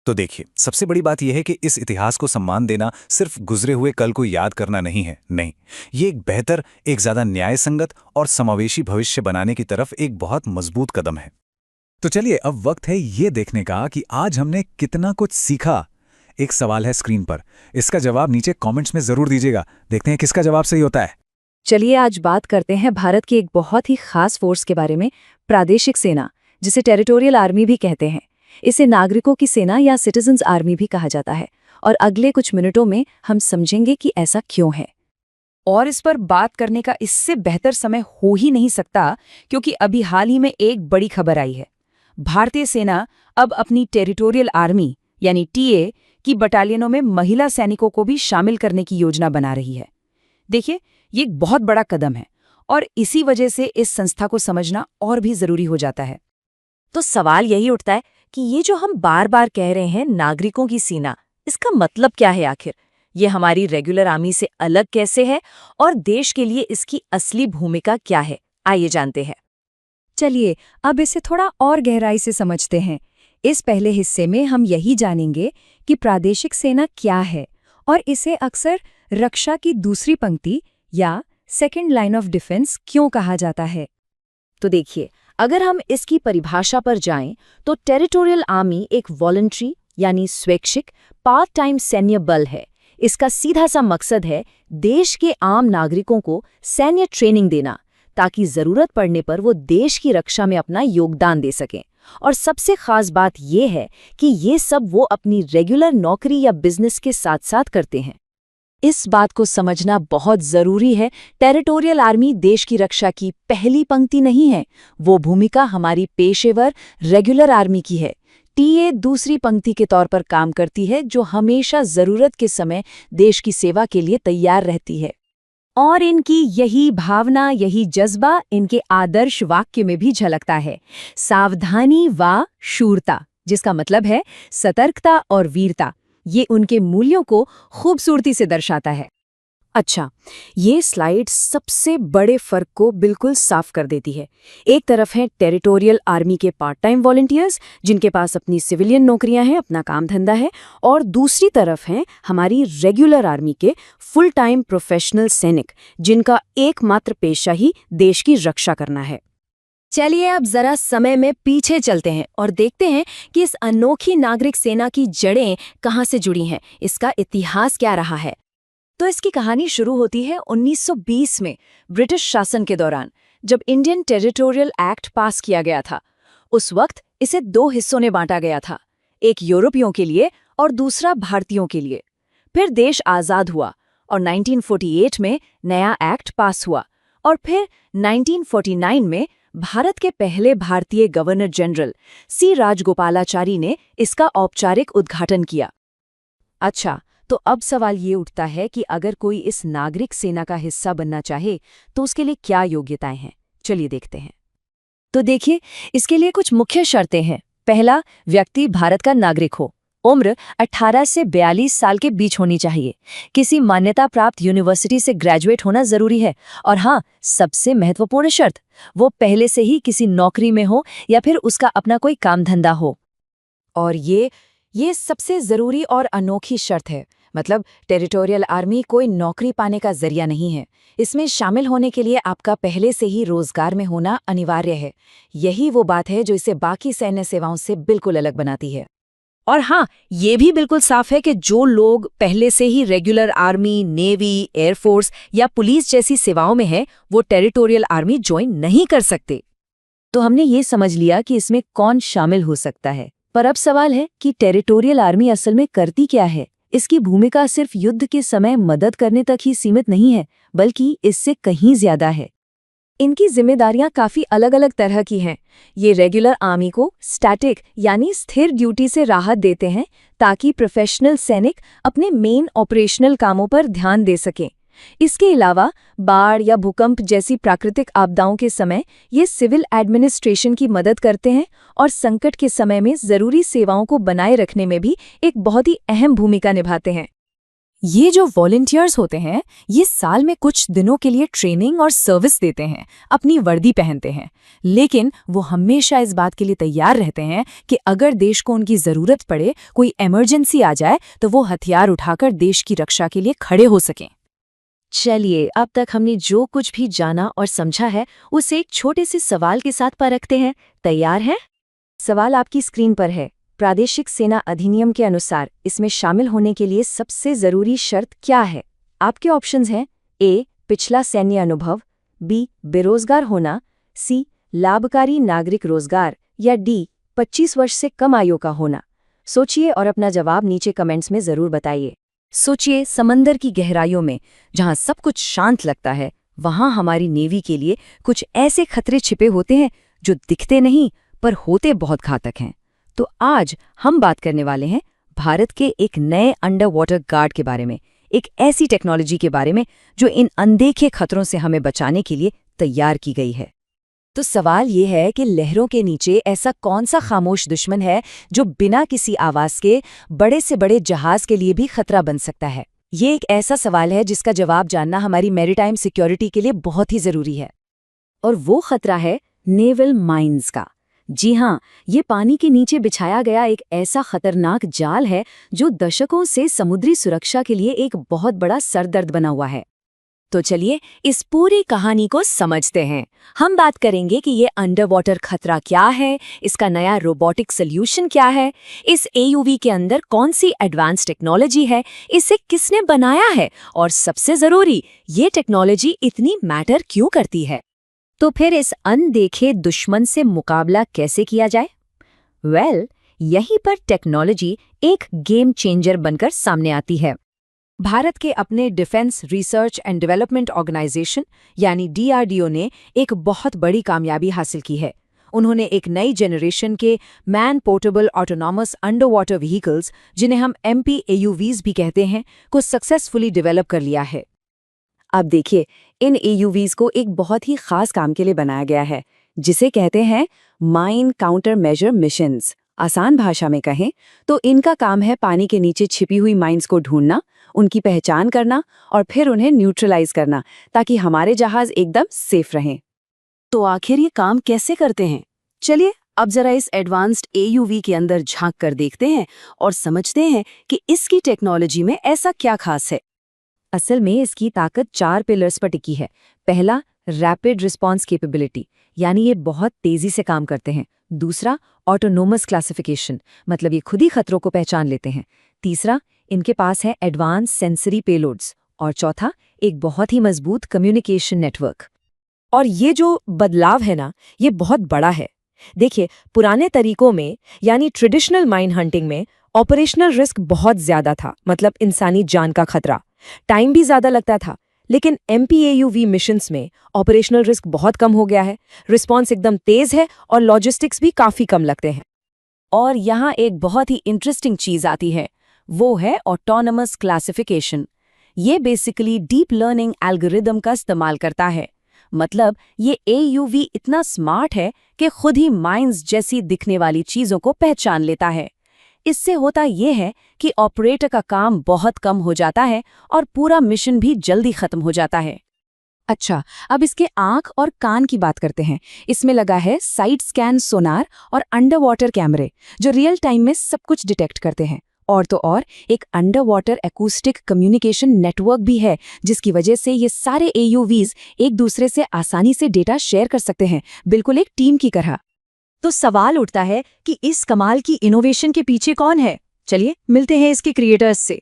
तो देखिए, सबसे बड़ी बात यह है कि इस इतिहास को सम्मान देना सिर्फ गुजरे हुए कल को याद करना नहीं है। नहीं, ये एक बेहतर, एक ज्यादा न्यायसंगत और समावेशी भविष्य बनाने की तरफ एक बहुत मजबूत कदम है। तो चलिए, अब वक्त है ये देखने का कि आज हमने कितना कुछ सीखा। एक सवाल है स्क्रीन पर, इसका जवाब नीचे कमेंट्स में जरूर दीजिएगा। देखते हैं किसका जवाब सही होता है। चलिए आज बात करते हैं भारत की एक बहुत ही खास फोर्स के बारे में, प्रादेशिक सेना, जिसे टेरिटोरियल आर्मी भी कहते हैं। इसे नागरिकों की सेना या सिटीजन्स आर्मी भी कहा जाता है। और अगले कुछ मिनटों में हम समझेंगे कि ऐसा क्यों है। और इस पर बात करने का इससे बेहतर समय हो ही नहीं सकता, क्योंकि अभी हाल ही में एक बड़ी खबर आई है। भारतीय सेना अब अपनी टेरिटोरियल आर्मी यानी टीए की बटालियनों में महिला सैनिकों को भी शामिल करने की योजना बना रही है। देखिए, ये एक बहुत बड़ा कदम है और इसी वजह से इस संस्था को समझना और भी जरूरी हो जाता है। तो सवाल यही उठता है कि ये जो हम बार बार कह रहे हैं नागरिकों की सेना, इसका मतलब क्या है आखिर? ये हमारी रेगुलर आर्मी से अलग कैसे है और देश के लिए इसकी असली भूमिका क्या है? आइए जानते हैं। चलिए अब इसे थोड़ा और गहराई से समझते हैं। इस पहले हिस्से में हम यही जानेंगे कि प्रादेशिक सेना क्या है और इसे अक्सर रक्षा की दूसरी पंक्ति या सेकेंड लाइन ऑफ डिफेंस क्यों कहा जाता है। तो देखिए, अगर हम इसकी परिभाषा पर जाएं तो टेरिटोरियल आर्मी एक वॉलंटरी यानी स्वैच्छिक पार्ट टाइम सैन्य बल है। इसका सीधा सा मकसद है देश के आम नागरिकों को सैन्य ट्रेनिंग देना, ताकि जरूरत पड़ने पर वो देश की रक्षा में अपना योगदान दे सकें। और सबसे खास बात यह है कि ये सब वो अपनी रेगुलर नौकरी या बिजनेस के साथ साथ करते हैं। इस बात को समझना बहुत जरूरी है। टेरिटोरियल आर्मी देश की रक्षा की पहली पंक्ति नहीं है, वो भूमिका हमारी पेशेवर रेगुलर आर्मी की है। टीए दूसरी पंक्ति के तौर पर काम करती है, जो हमेशा जरूरत के समय देश की सेवा के लिए तैयार रहती है। और इनकी यही भावना, यही जज्बा इनके आदर्श वाक्य में भी झलकता है, सावधानी व शूरता, जिसका मतलब है सतर्कता और वीरता। ये उनके मूल्यों को खूबसूरती से दर्शाता है। अच्छा, ये स्लाइड सबसे बड़े फर्क को बिल्कुल साफ कर देती है। एक तरफ है टेरिटोरियल आर्मी के पार्ट टाइम वॉलंटियर्स, जिनके पास अपनी सिविलियन नौकरियां हैं, अपना काम धंधा है, और दूसरी तरफ हैं हमारी रेगुलर आर्मी के फुल टाइम प्रोफेशनल सैनिक, जिनका एकमात्र पेशा ही देश की रक्षा करना है। चलिए अब जरा समय में पीछे चलते हैं और देखते हैं कि इस अनोखी नागरिक सेना की जड़ें कहाँ से जुड़ी हैं, इसका इतिहास क्या रहा है। तो इसकी कहानी शुरू होती है 1920 में ब्रिटिश शासन के दौरान, जब इंडियन टेरिटोरियल एक्ट पास किया गया था। उस वक्त इसे 2 हिस्सों में बांटा गया था, एक यूरोपियों के लिए और दूसरा भारतीयों के लिए। फिर देश आज़ाद हुआ और 1948 में नया एक्ट पास हुआ और फिर 1949 में भारत के पहले भारतीय गवर्नर जनरल सी राजगोपालाचारी ने इसका औपचारिक उद्घाटन किया। अच्छा, तो अब सवाल ये उठता है कि अगर कोई इस नागरिक सेना का हिस्सा बनना चाहे तो उसके लिए क्या योग्यताएं हैं? चलिए देखते हैं। तो देखिए, इसके लिए कुछ मुख्य शर्तें हैं। पहला, व्यक्ति भारत का नागरिक हो। उम्र 18 से 42 साल के बीच होनी चाहिए। किसी मान्यता प्राप्त यूनिवर्सिटी से ग्रेजुएट होना जरूरी है। और हाँ, सबसे महत्वपूर्ण शर्त, वो पहले से ही किसी नौकरी में हो या फिर उसका अपना कोई काम धंधा हो। और ये सबसे ज़रूरी और अनोखी शर्त है। मतलब टेरिटोरियल आर्मी कोई नौकरी पाने का जरिया नहीं है। इसमें शामिल होने के लिए आपका पहले से ही रोजगार में होना अनिवार्य है। यही वो बात है जो इसे बाकी सैन्य सेवाओं से बिल्कुल अलग बनाती है। और हाँ, ये भी बिल्कुल साफ है कि जो लोग पहले से ही रेगुलर आर्मी, नेवी, एयरफोर्स या पुलिस जैसी सेवाओं में हैं, वो टेरिटोरियल आर्मी ज्वाइन नहीं कर सकते। तो हमने ये समझ लिया कि इसमें कौन शामिल हो सकता है। पर अब सवाल है कि टेरिटोरियल आर्मी असल में करती क्या है? इसकी भूमिका सिर्फ युद्ध के समय मदद करने तक ही सीमित नहीं है, बल्कि इससे कहीं ज्यादा है। इनकी जिम्मेदारियां काफी अलग अलग तरह की हैं। ये रेगुलर आर्मी को स्टैटिक यानी स्थिर ड्यूटी से राहत देते हैं ताकि प्रोफेशनल सैनिक अपने मेन ऑपरेशनल कामों पर ध्यान दे सकें। इसके अलावा बाढ़ या भूकंप जैसी प्राकृतिक आपदाओं के समय ये सिविल एडमिनिस्ट्रेशन की मदद करते हैं और संकट के समय में जरूरी सेवाओं को बनाए रखने में भी एक बहुत ही अहम भूमिका निभाते हैं। ये जो वॉलंटियर्स होते हैं, ये साल में कुछ दिनों के लिए ट्रेनिंग और सर्विस देते हैं, अपनी वर्दी पहनते हैं, लेकिन वो हमेशा इस बात के लिए तैयार रहते हैं कि अगर देश को उनकी ज़रूरत पड़े, कोई इमरजेंसी आ जाए, तो वो हथियार उठाकर देश की रक्षा के लिए खड़े हो सकें। चलिए, अब तक हमने जो कुछ भी जाना और समझा है उसे एक छोटे से सवाल के साथ परखते हैं। तैयार हैं? सवाल आपकी स्क्रीन पर है। प्रादेशिक सेना अधिनियम के अनुसार इसमें शामिल होने के लिए सबसे जरूरी शर्त क्या है? आपके ऑप्शंस हैं ए. पिछला सैन्य अनुभव, बी. बेरोजगार होना, सी. लाभकारी नागरिक रोजगार या डी. 25 वर्ष से कम आयु का होना। सोचिए और अपना जवाब नीचे कमेंट्स में जरूर बताइए। सोचिए, समंदर की गहराइयों में जहां सब कुछ शांत लगता है, वहां हमारी नेवी के लिए कुछ ऐसे खतरे छिपे होते हैं जो दिखते नहीं पर होते बहुत घातक हैं। तो आज हम बात करने वाले हैं भारत के एक नए अंडर वाटर गार्ड के बारे में, एक ऐसी टेक्नोलॉजी के बारे में जो इन अनदेखे खतरों से हमें बचाने के लिए तैयार की गई है। तो सवाल ये है कि लहरों के नीचे ऐसा कौन सा खामोश दुश्मन है जो बिना किसी आवाज के बड़े से बड़े जहाज के लिए भी खतरा बन सकता है? ये एक ऐसा सवाल है जिसका जवाब जानना हमारी मैरीटाइम सिक्योरिटी के लिए बहुत ही जरूरी है। और वो खतरा है नेवल माइंस का। जी हाँ, ये पानी के नीचे बिछाया गया एक ऐसा खतरनाक जाल है जो दशकों से समुद्री सुरक्षा के लिए एक बहुत बड़ा सरदर्द बना हुआ है। तो चलिए इस पूरी कहानी को समझते हैं। हम बात करेंगे कि ये अंडर वाटर खतरा क्या है, इसका नया रोबोटिक सॉल्यूशन क्या है, इस एयूवी के अंदर कौन सी एडवांस टेक्नोलॉजी है, इसे किसने बनाया है और सबसे जरूरी, ये टेक्नोलॉजी इतनी मैटर क्यों करती है। तो फिर इस अनदेखे दुश्मन से मुकाबला कैसे किया जाए? यहीं पर टेक्नोलॉजी एक गेम चेंजर बनकर सामने आती है। भारत के अपने defence research and development organisation यानी DRDO ने एक बहुत बड़ी कामयाबी हासिल की है। उन्होंने एक नई जनरेशन के man portable autonomous under water vehicles, जिन्हें हम MPAUVs भी कहते हैं, को सक्सेसफुली डेवलप कर लिया है। अब देखिए, इन AUVs को एक बहुत ही खास काम के लिए बनाया गया है, जिसे कहते हैं माइन काउंटर मेजर मिशंस। आसान भाषा में कहें तो इनका काम है पानी के नीचे छिपी हुई माइंस को ढूंढना, उनकी पहचान करना और फिर उन्हें न्यूट्रलाइज करना, ताकि हमारे जहाज एकदम सेफ रहें। तो आखिर ये काम कैसे करते हैं? चलिए अब जरा इस एडवांस्ड AUV के अंदर झांक कर देखते हैं और समझते हैं कि इसकी टेक्नोलॉजी में ऐसा क्या खास है। असल में इसकी ताकत 4 पिलर्स पर टिकी है। पहला, रैपिड रिस्पॉन्स कैपेबिलिटी, यानी ये बहुत तेजी से काम करते हैं। दूसरा, ऑटोनोमस क्लासिफिकेशन, मतलब ये खुद ही खतरों को पहचान लेते हैं। तीसरा, इनके पास है एडवांस सेंसरी पेलोड्स। और चौथा, एक बहुत ही मजबूत कम्युनिकेशन नेटवर्क। और ये जो बदलाव है ना, ये बहुत बड़ा है। देखिए, पुराने तरीकों में यानी ट्रेडिशनल माइन हंटिंग में ऑपरेशनल रिस्क बहुत ज्यादा था, मतलब इंसानी जान का खतरा। टाइम भी ज्यादा लगता था, लेकिन MPAUV मिशंस में ऑपरेशनल रिस्क बहुत कम हो गया है, रिस्पॉन्स एकदम तेज है और लॉजिस्टिक्स भी काफी कम लगते हैं। और यहाँ एक बहुत ही इंटरेस्टिंग चीज आती है, वो है ऑटोनमस क्लासिफिकेशन। ये बेसिकली डीप लर्निंग एल्गोरिदम का इस्तेमाल करता है। मतलब ये AUV इतना स्मार्ट है कि खुद ही माइंस जैसी दिखने वाली चीजों को पहचान लेता है। इससे होता ये है कि ऑपरेटर का काम बहुत कम हो जाता है और पूरा मिशन भी जल्दी खत्म हो जाता है। अच्छा, अब इसके आंख और कान की बात करते हैं। इसमें लगा है साइड स्कैन सोनार और अंडर वाटर कैमरे, जो रियल टाइम में सब कुछ डिटेक्ट करते हैं। और तो और एक under water acoustic communication network भी है, जिसकी वजह से ये सारे AUVs एक दूसरे से आसानी से डेटा शेयर कर सकते हैं, बिल्कुल एक टीम की तरह। तो सवाल उठता है कि इस कमाल की इनोवेशन के पीछे कौन है? चलिए मिलते हैं इसके क्रिएटर्स से।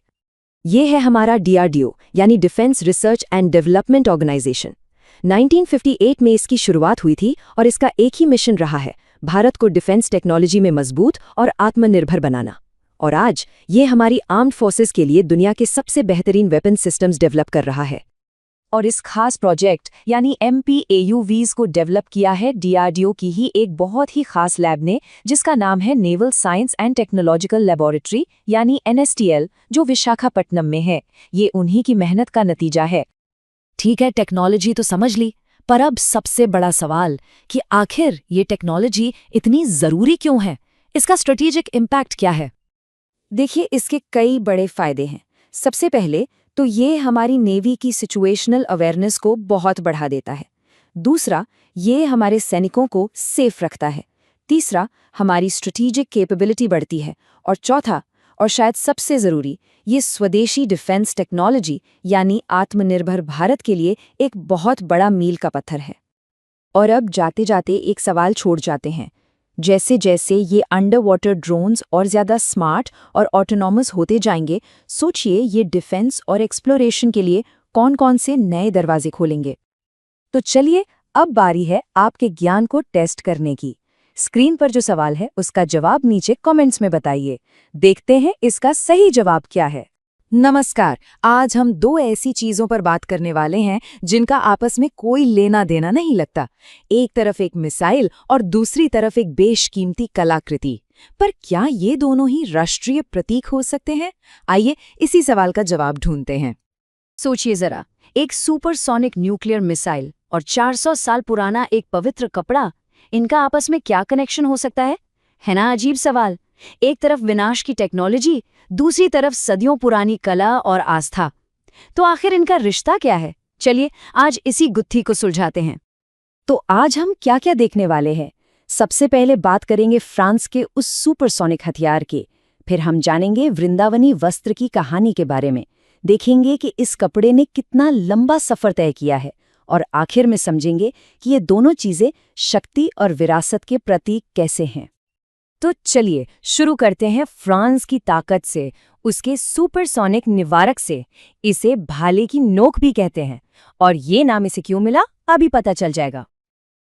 ये है हमारा DRDO, यानी defence research and development organisation. 1958 में इसकी शुरुआत हुई थी और इसका एक ही मिशन रहा है, भारत को डिफेंस टेक्नोलॉजी में मजबूत और आत्मनिर्भर बनाना। और आज ये हमारी आर्म्ड फोर्सेस के लिए दुनिया के सबसे बेहतरीन वेपन सिस्टम्स डेवलप कर रहा है। और इस खास प्रोजेक्ट यानी MPAUVs को डेवलप किया है DRDO की ही एक बहुत ही खास लैब ने, जिसका नाम है naval science and technological laboratory यानी NSTL, जो विशाखापट्टनम में है। ये उन्हीं की मेहनत का नतीजा है। ठीक है, टेक्नोलॉजी तो समझ ली, पर अब सबसे बड़ा सवाल कि आखिर ये टेक्नोलॉजी इतनी जरूरी क्यों है? इसका स्ट्रेटेजिक इम्पैक्ट क्या है? देखिए, इसके कई बड़े फायदे हैं। सबसे पहले तो ये हमारी नेवी की सिचुएशनल अवेयरनेस को बहुत बढ़ा देता है। दूसरा, ये हमारे सैनिकों को सेफ रखता है। तीसरा, हमारी स्ट्रेटेजिक कैपेबिलिटी बढ़ती है। और चौथा, और शायद सबसे ज़रूरी, ये स्वदेशी डिफेंस टेक्नोलॉजी यानी आत्मनिर्भर भारत के लिए एक बहुत बड़ा मील का पत्थर है। और अब जाते जाते एक सवाल छोड़ जाते हैं। जैसे जैसे ये अंडर वाटर ड्रोन्स और ज़्यादा स्मार्ट और ऑटोनॉमस होते जाएंगे, सोचिए ये डिफेंस और एक्सप्लोरेशन के लिए कौन कौन से नए दरवाजे खोलेंगे। तो चलिए, अब बारी है आपके ज्ञान को टेस्ट करने की। स्क्रीन पर जो सवाल है उसका जवाब नीचे कमेंट्स में बताइए। देखते हैं इसका सही जवाब क्या है। नमस्कार, आज हम दो ऐसी चीजों पर बात करने वाले हैं जिनका आपस में कोई लेना देना नहीं लगता। एक तरफ एक मिसाइल और दूसरी तरफ एक बेशकीमती कलाकृति। पर क्या ये दोनों ही राष्ट्रीय प्रतीक हो सकते हैं? आइए इसी सवाल का जवाब ढूंढते हैं। सोचिए जरा, एक सुपरसोनिक न्यूक्लियर मिसाइल और 400 साल पुराना एक पवित्र कपड़ा, इनका आपस में क्या कनेक्शन हो सकता है ना अजीब सवाल। एक तरफ विनाश की टेक्नोलॉजी, दूसरी तरफ सदियों पुरानी कला और आस्था। तो आखिर इनका रिश्ता क्या है? चलिए आज इसी गुत्थी को सुलझाते हैं। तो आज हम क्या क्या देखने वाले हैं? सबसे पहले बात करेंगे फ्रांस के उस सुपरसोनिक हथियार की। फिर हम जानेंगे वृंदावनी वस्त्र की कहानी के बारे में, देखेंगे कि इस कपड़े ने कितना लंबा सफर तय किया है, और आखिर में समझेंगे कि ये दोनों चीजें शक्ति और विरासत के प्रतीक कैसे हैं। तो चलिए शुरू करते हैं फ्रांस की ताकत से, उसके सुपरसोनिक निवारक से। इसे भाले की नोक भी कहते हैं, और ये नाम इसे क्यों मिला अभी पता चल जाएगा।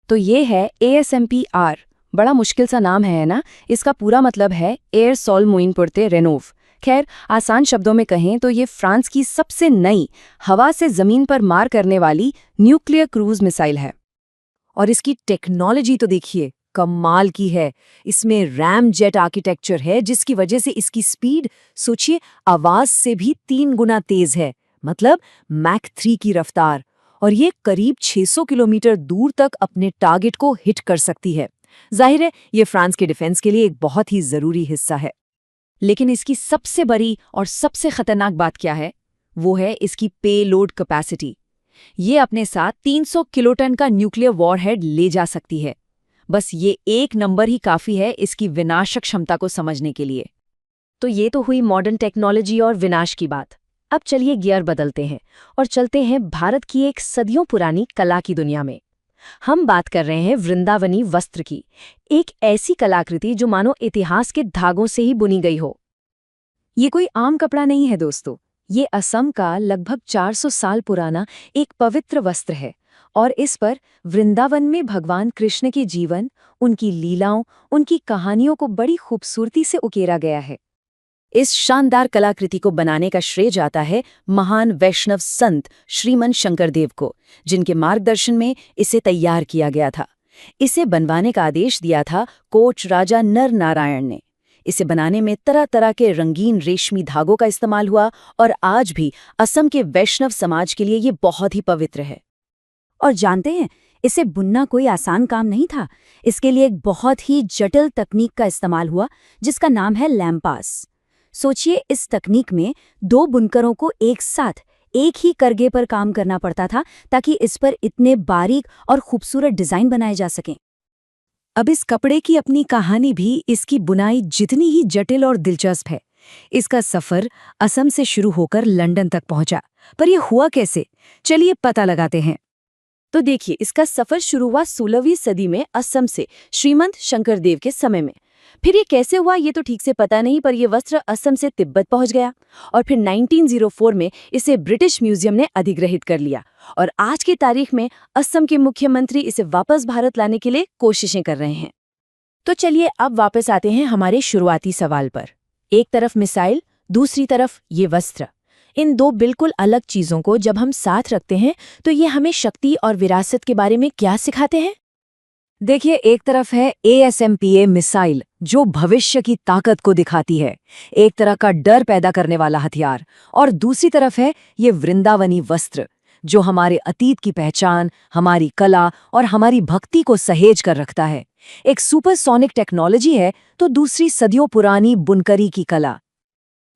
तो ये है ASMPR। बड़ा मुश्किल सा नाम है ना? इसका पूरा मतलब है एयर सोल मोइन पुरते रेनोव। खैर, आसान शब्दों में कहें तो ये फ्रांस की सबसे नई हवा से जमीन पर मार करने वाली न्यूक्लियर क्रूज मिसाइल है। और इसकी टेक्नोलॉजी तो देखिए, कमाल की है। इसमें रैम जेट आर्किटेक्चर है, जिसकी वजह से इसकी स्पीड सोचिए आवाज से भी 3 गुना तेज है, मतलब मैक 3 की रफ्तार। और ये करीब 600 किलोमीटर दूर तक अपने टारगेट को हिट कर सकती है। जाहिर है ये फ्रांस के डिफेंस के लिए एक बहुत ही जरूरी हिस्सा है। लेकिन इसकी सबसे बड़ी और सबसे खतरनाक बात क्या है? वो है इसकी पेलोड कैपेसिटी। ये अपने साथ 300 किलोटन का न्यूक्लियर वॉरहेड ले जा सकती है। बस ये एक नंबर ही काफी है इसकी विनाशक क्षमता को समझने के लिए। तो ये तो हुई मॉडर्न टेक्नोलॉजी और विनाश की बात। अब चलिए गियर बदलते हैं और चलते हैं भारत की एक सदियों पुरानी कला की दुनिया में। हम बात कर रहे हैं वृंदावनी वस्त्र की, एक ऐसी कलाकृति जो मानो इतिहास के धागों से ही बुनी गई हो। ये कोई आम कपड़ा नहीं है दोस्तों, ये असम का लगभग 400 साल पुराना एक पवित्र वस्त्र है। और इस पर वृंदावन में भगवान कृष्ण के जीवन, उनकी लीलाओं, उनकी कहानियों को बड़ी खूबसूरती से उकेरा गया है। इस शानदार कलाकृति को बनाने का श्रेय जाता है महान वैष्णव संत श्रीमंत शंकरदेव को, जिनके मार्गदर्शन में इसे तैयार किया गया था। इसे बनवाने का आदेश दिया था कोच राजा नर नारायण ने। इसे बनाने में तरह तरह के रंगीन रेशमी धागों का इस्तेमाल हुआ और आज भी असम के वैष्णव समाज के लिए ये बहुत ही पवित्र है। और जानते हैं, इसे बुनना कोई आसान काम नहीं था। इसके लिए एक बहुत ही जटिल तकनीक का इस्तेमाल हुआ जिसका नाम है लैम्पास। सोचिए, इस तकनीक में 2 बुनकरों को एक साथ एक ही करगे पर काम करना पड़ता था ताकि इस पर इतने बारीक और खूबसूरत डिजाइन बनाए जा सकें। अब इस कपड़े की अपनी कहानी भी इसकी बुनाई जितनी ही जटिल और दिलचस्प है। इसका सफर असम से शुरू होकर लंदन तक पहुंचा, पर यह हुआ कैसे? चलिए पता लगाते हैं। तो देखिए, इसका सफर शुरू हुआ 16वीं सदी में असम से श्रीमंत शंकरदेव के समय में। फिर ये कैसे हुआ ये तो ठीक से पता नहीं, पर यह वस्त्र असम से तिब्बत पहुंच गया और फिर 1904 में इसे ब्रिटिश म्यूजियम ने अधिग्रहित कर लिया और आज की तारीख में असम के मुख्यमंत्री इसे वापस भारत लाने के लिए कोशिशें कर रहे हैं। तो चलिए अब वापस आते हैं हमारे शुरुआती सवाल पर। एक तरफ मिसाइल, दूसरी तरफ ये वस्त्र। इन 2 बिल्कुल अलग चीजों को जब हम साथ रखते हैं तो ये हमें शक्ति और विरासत के बारे में क्या सिखाते हैं? देखिए, एक तरफ है ASMPA मिसाइल जो भविष्य की ताकत को दिखाती है, एक तरह का डर पैदा करने वाला हथियार, और दूसरी तरफ है ये वृंदावनी वस्त्र जो हमारे अतीत की पहचान, हमारी कला और हमारी भक्ति को सहेज कर रखता है। एक सुपरसोनिक टेक्नोलॉजी है तो दूसरी सदियों पुरानी बुनकरी की कला।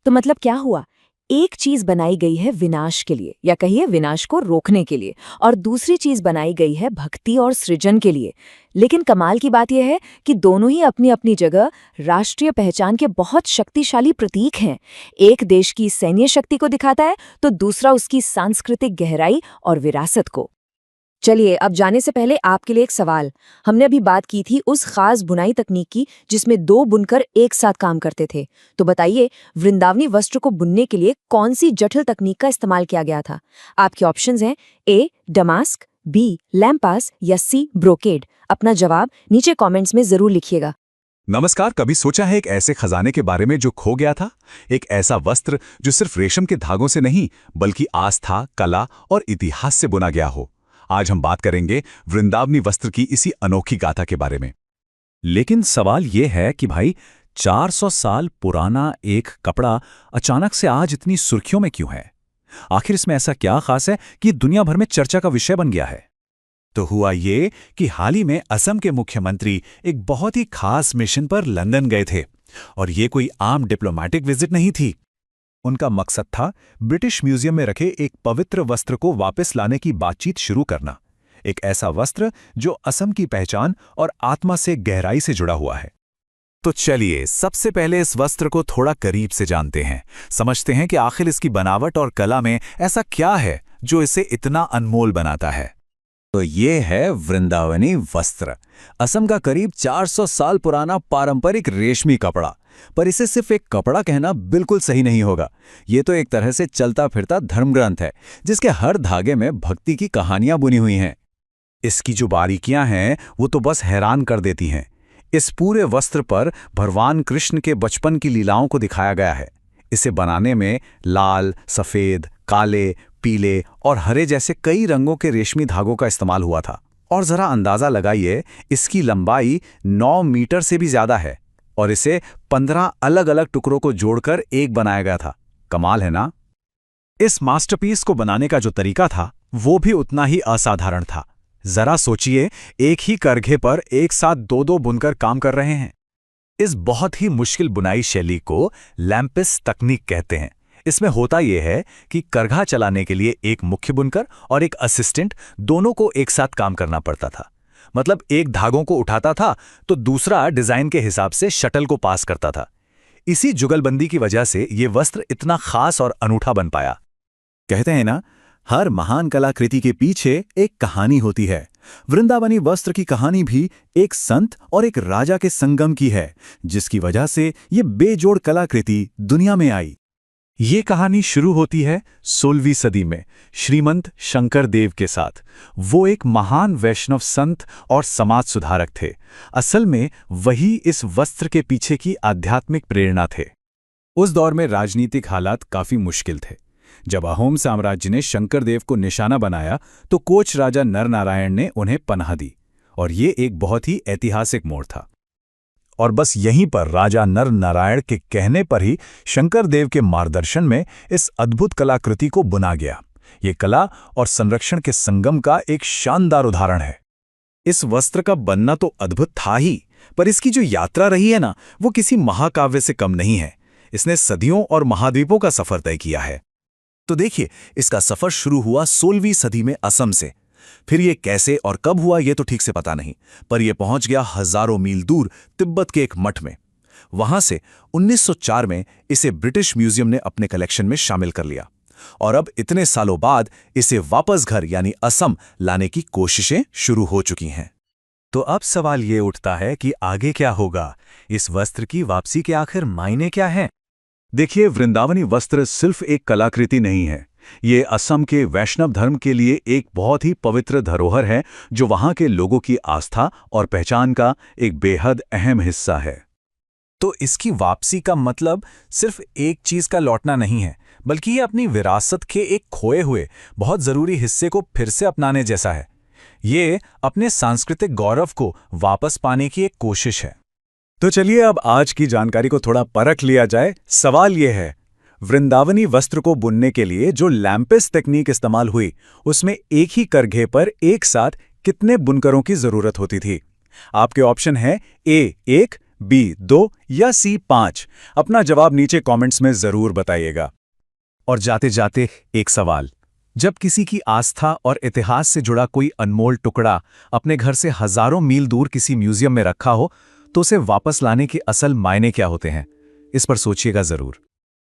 तो मतलब क्या हुआ? एक चीज बनाई गई है विनाश के लिए, या कहिए विनाश को रोकने के लिए, और दूसरी चीज बनाई गई है भक्ति और सृजन के लिए। लेकिन कमाल की बात यह है कि दोनों ही अपनी अपनी जगह राष्ट्रीय पहचान के बहुत शक्तिशाली प्रतीक हैं। एक देश की सैन्य शक्ति को दिखाता है तो दूसरा उसकी सांस्कृतिक गहराई और विरासत को। चलिए, अब जाने से पहले आपके लिए एक सवाल। हमने अभी बात की थी उस खास बुनाई तकनीक की जिसमें 2 बुनकर एक साथ काम करते थे। तो बताइए, वृंदावनी वस्त्र को बुनने के लिए कौन सी जटिल तकनीक का इस्तेमाल किया गया था? आपके ऑप्शंस हैं A डमास्क, B लैम्पास या C ब्रोकेड। अपना जवाब नीचे कमेंट्स में जरूर लिखिएगा। नमस्कार। कभी सोचा है एक ऐसे खजाने के बारे में जो खो गया था? एक ऐसा वस्त्र जो सिर्फ रेशम के धागों से नहीं बल्कि आस्था, कला और इतिहास से बुना गया हो। आज हम बात करेंगे वृंदावनी वस्त्र की इसी अनोखी गाथा के बारे में। लेकिन सवाल ये है कि भाई 400 साल पुराना एक कपड़ा अचानक से आज इतनी सुर्खियों में क्यों है? आखिर इसमें ऐसा क्या खास है कि दुनिया भर में चर्चा का विषय बन गया है? तो हुआ ये कि हाल ही में असम के मुख्यमंत्री एक बहुत ही खास मिशन पर लंदन गए थे और ये कोई आम डिप्लोमेटिक विजिट नहीं थी। उनका मकसद था ब्रिटिश म्यूजियम में रखे एक पवित्र वस्त्र को वापस लाने की बातचीत शुरू करना। एक ऐसा वस्त्र जो असम की पहचान और आत्मा से गहराई से जुड़ा हुआ है। तो चलिए सबसे पहले इस वस्त्र को थोड़ा करीब से जानते हैं, समझते हैं कि आखिर इसकी बनावट और कला में ऐसा क्या है जो इसे इतना अनमोल बनाता है। तो ये है वृंदावनी वस्त्र, असम का करीब 400 साल पुराना पारंपरिक रेशमी कपड़ा। पर इसे सिर्फ एक कपड़ा कहना बिल्कुल सही नहीं होगा। ये तो एक तरह से चलता फिरता धर्मग्रंथ है जिसके हर धागे में भक्ति की कहानियां बुनी हुई हैं। इसकी जो बारीकियां हैं वो तो बस हैरान कर देती हैं। इस पूरे वस्त्र पर भगवान कृष्ण के बचपन की लीलाओं को दिखाया गया है। इसे बनाने में लाल, सफेद, काले, पीले और हरे जैसे कई रंगों के रेशमी धागों का इस्तेमाल हुआ था। और जरा अंदाजा लगाइए, इसकी लंबाई 9 मीटर से भी ज्यादा है और इसे 15 अलग अलग टुकड़ों को जोड़कर एक बनाया गया था। कमाल है ना? इस मास्टरपीस को बनाने का जो तरीका था वो भी उतना ही असाधारण था। जरा सोचिए, एक ही करघे पर एक साथ 2-2 बुनकर काम कर रहे हैं। इस बहुत ही मुश्किल बुनाई शैली को लैम्पिस तकनीक कहते हैं। इसमें होता यह है कि करघा चलाने के लिए एक मुख्य बुनकर और एक असिस्टेंट दोनों को एक साथ काम करना पड़ता था। मतलब एक धागों को उठाता था तो दूसरा डिजाइन के हिसाब से शटल को पास करता था। इसी जुगलबंदी की वजह से ये वस्त्र इतना खास और अनूठा बन पाया। कहते हैं ना, हर महान कलाकृति के पीछे एक कहानी होती है। वृंदावनी वस्त्र की कहानी भी एक संत और एक राजा के संगम की है, जिसकी वजह से ये बेजोड़ कलाकृति दुनिया में आई। ये कहानी शुरू होती है 16वीं सदी में श्रीमंत शंकरदेव के साथ। वो एक महान वैष्णव संत और समाज सुधारक थे। असल में वही इस वस्त्र के पीछे की आध्यात्मिक प्रेरणा थे। उस दौर में राजनीतिक हालात काफी मुश्किल थे। जब अहोम साम्राज्य ने शंकरदेव को निशाना बनाया तो कोच राजा नरनारायण ने उन्हें पनाह दी, और ये एक बहुत ही ऐतिहासिक मोड़ था। और बस यहीं पर राजा नरनारायण के कहने पर ही शंकरदेव के मार्गदर्शन में इस अद्भुत कलाकृति को बुना गया। ये कला और संरक्षण के संगम का एक शानदार उदाहरण है। इस वस्त्र का बनना तो अद्भुत था ही, पर इसकी जो यात्रा रही है ना, वो किसी महाकाव्य से कम नहीं है। इसने सदियों और महाद्वीपों का सफर तय किया है। तो देखिए, इसका सफर शुरू हुआ 16वीं सदी में असम से। फिर ये कैसे और कब हुआ ये तो ठीक से पता नहीं, पर यह पहुंच गया हजारों मील दूर तिब्बत के एक मठ में। वहां से 1904 में इसे ब्रिटिश म्यूजियम ने अपने कलेक्शन में शामिल कर लिया, और अब इतने सालों बाद इसे वापस घर यानी असम लाने की कोशिशें शुरू हो चुकी हैं। तो अब सवाल ये उठता है कि आगे क्या होगा? इस वस्त्र की वापसी के आखिर मायने क्या हैं? देखिए, वृंदावनी वस्त्र सिर्फ एक कलाकृति नहीं है। ये असम के वैष्णव धर्म के लिए एक बहुत ही पवित्र धरोहर है, जो वहां के लोगों की आस्था और पहचान का एक बेहद अहम हिस्सा है। तो इसकी वापसी का मतलब सिर्फ एक चीज का लौटना नहीं है, बल्कि ये अपनी विरासत के एक खोए हुए बहुत जरूरी हिस्से को फिर से अपनाने जैसा है। ये अपने सांस्कृतिक गौरव को वापस पाने की एक कोशिश है। तो चलिए अब आज की जानकारी को थोड़ा परख लिया जाए। सवाल यह है, वृंदावनी वस्त्र को बुनने के लिए जो लैम्पिस तकनीक इस्तेमाल हुई, उसमें एक ही करघे पर एक साथ कितने बुनकरों की जरूरत होती थी? आपके ऑप्शन है A 1, B 2 या C 5। अपना जवाब नीचे कमेंट्स में जरूर बताइएगा। और जाते जाते एक सवाल, जब किसी की आस्था और इतिहास से जुड़ा कोई अनमोल टुकड़ा अपने घर से हजारों मील दूर किसी म्यूजियम में रखा हो, तो उसे वापस लाने के असल मायने क्या होते हैं? इस पर सोचिएगा जरूर।